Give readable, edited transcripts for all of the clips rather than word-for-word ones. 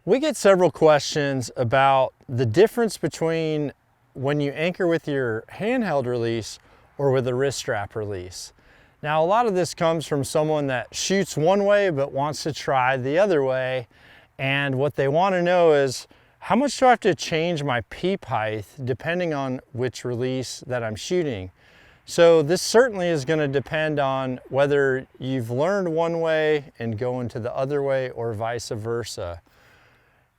We get several questions about the difference between when you anchor with your handheld release or with a wrist strap release. Now, a lot of this comes from someone that shoots one way but wants to try the other way. And what they want to know is, how much do I have to change my peep height depending on which release that I'm shooting? So this certainly is going to depend on whether you've learned one way and go into the other way or vice versa.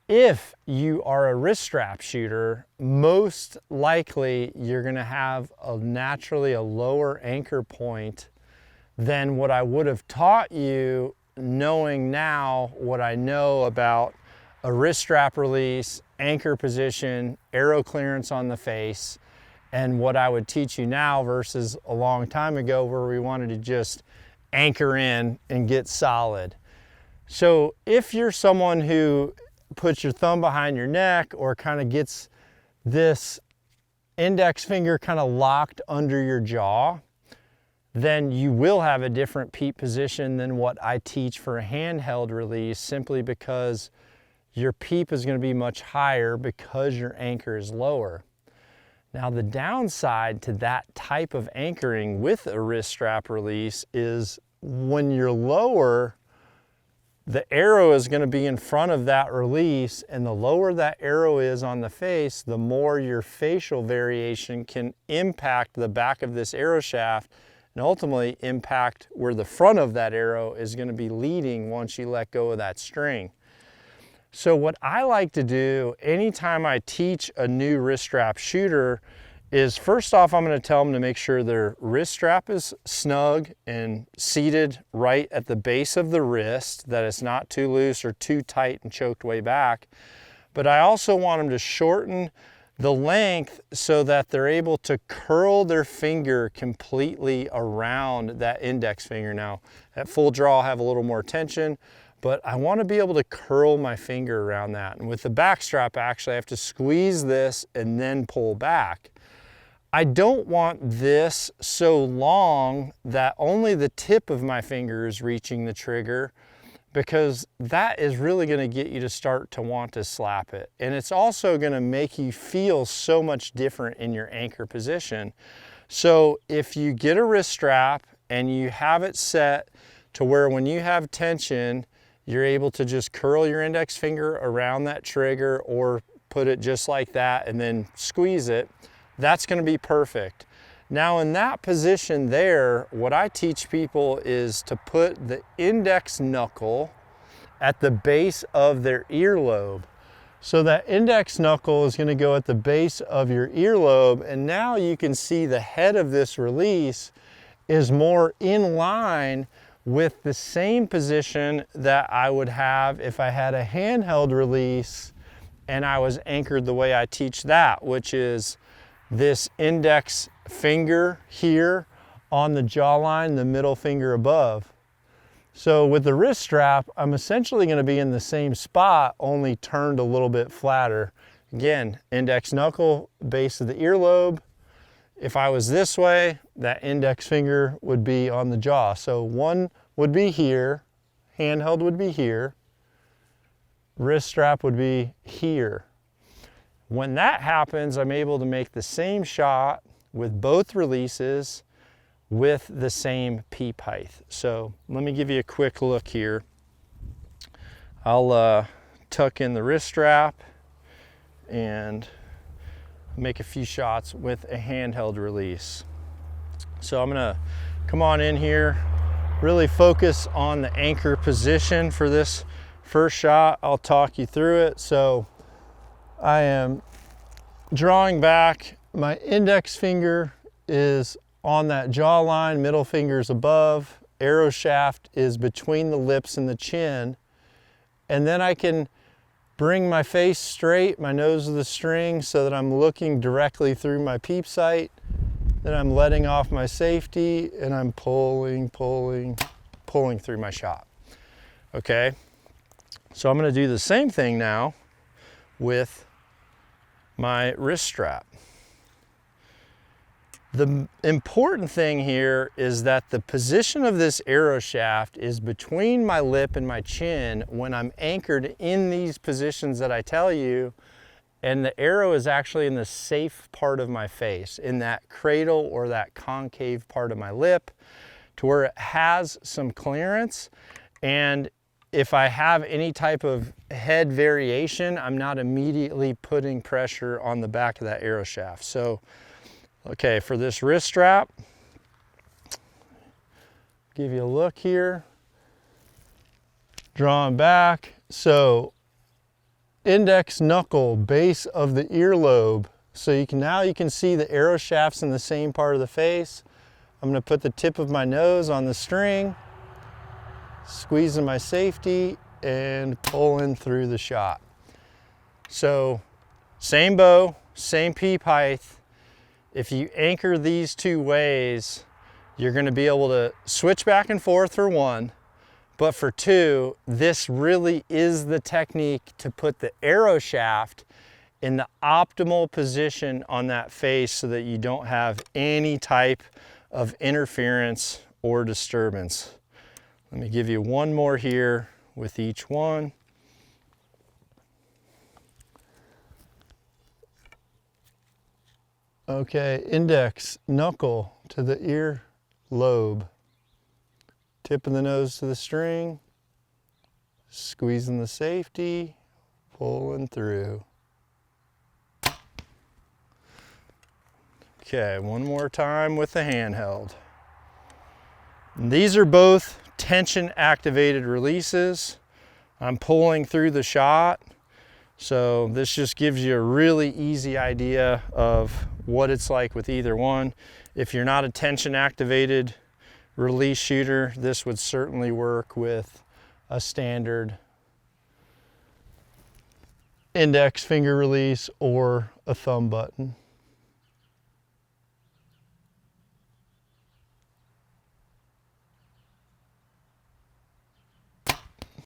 If you are a wrist strap shooter, most likely you're going to have naturally a lower anchor point than what I would have taught you, knowing now what I know about a wrist strap release, anchor position, arrow clearance on the face, and what I would teach you now versus a long time ago where we wanted to just anchor in and get solid. So if you're someone who puts your thumb behind your neck or kind of gets this index finger kind of locked under your jaw, then you will have a different peep position than what I teach for a handheld release, simply because your peep is going to be much higher because your anchor is lower. Now, the downside to that type of anchoring with a wrist strap release is when you're lower, the arrow is going to be in front of that release, and the lower that arrow is on the face, the more your facial variation can impact the back of this arrow shaft and ultimately impact where the front of that arrow is going to be leading once you let go of that string. So what I like to do anytime I teach a new wrist strap shooter is, first off, I'm going to tell them to make sure their wrist strap is snug and seated right at the base of the wrist, that it's not too loose or too tight and choked way back. But I also want them to shorten the length so that they're able to curl their finger completely around that index finger. Now, at full draw, I'll have a little more tension, but I want to be able to curl my finger around that. And with the back strap, actually, I have to squeeze this and then pull back. I don't want this so long that only the tip of my finger is reaching the trigger, because that is really going to get you to start to want to slap it. And it's also going to make you feel so much different in your anchor position. So if you get a wrist strap and you have it set to where when you have tension, you're able to just curl your index finger around that trigger or put it just like that and then squeeze it, that's going to be perfect. Now, in that position there, what I teach people is to put the index knuckle at the base of their earlobe. So that index knuckle is going to go at the base of your earlobe, and now you can see the head of this release is more in line with the same position that I would have if I had a handheld release and I was anchored the way I teach that, which is this index finger here on the jawline, the middle finger above. So with the wrist strap, I'm essentially going to be in the same spot, only turned a little bit flatter. Again, index knuckle, base of the earlobe. If I was this way, that index finger would be on the jaw. So one would be here, handheld would be here, wrist strap would be here. When that happens, I'm able to make the same shot with both releases with the same peep height. So let me give you a quick look here. I'll tuck in the wrist strap and make a few shots with a handheld release. So I'm gonna come on in here, really focus on the anchor position for this first shot. I'll talk you through it. So I am drawing back, my index finger is on that jawline, middle finger's above, arrow shaft is between the lips and the chin, and then I can bring my face straight, my nose to the string, so that I'm looking directly through my peep sight. Then I'm letting off my safety and I'm pulling through my shot. Okay, so I'm going to do the same thing now with my wrist strap. The important thing here is that the position of this arrow shaft is between my lip and my chin when I'm anchored in these positions that I tell you, and the arrow is actually in the safe part of my face, in that cradle or that concave part of my lip, to where it has some clearance. And if I have any type of head variation, I'm not immediately putting pressure on the back of that arrow shaft. So, okay, for this wrist strap, give you a look here, drawing back. So index knuckle, base of the earlobe. So now you can see the arrow shafts in the same part of the face. I'm gonna put the tip of my nose on the string, squeezing my safety and pulling through the shot. So same bow, same peep height. If you anchor these two ways, you're gonna be able to switch back and forth for one, but for two, this really is the technique to put the arrow shaft in the optimal position on that face so that you don't have any type of interference or disturbance. Let me give you one more here with each one. Okay, index knuckle to the ear lobe. Tip of the nose to the string, squeezing the safety, pulling through. Okay, one more time with the handheld. And these are both tension activated releases. I'm pulling through the shot. So this just gives you a really easy idea of what it's like with either one. If you're not a tension activated release shooter, this would certainly work with a standard index finger release or a thumb button.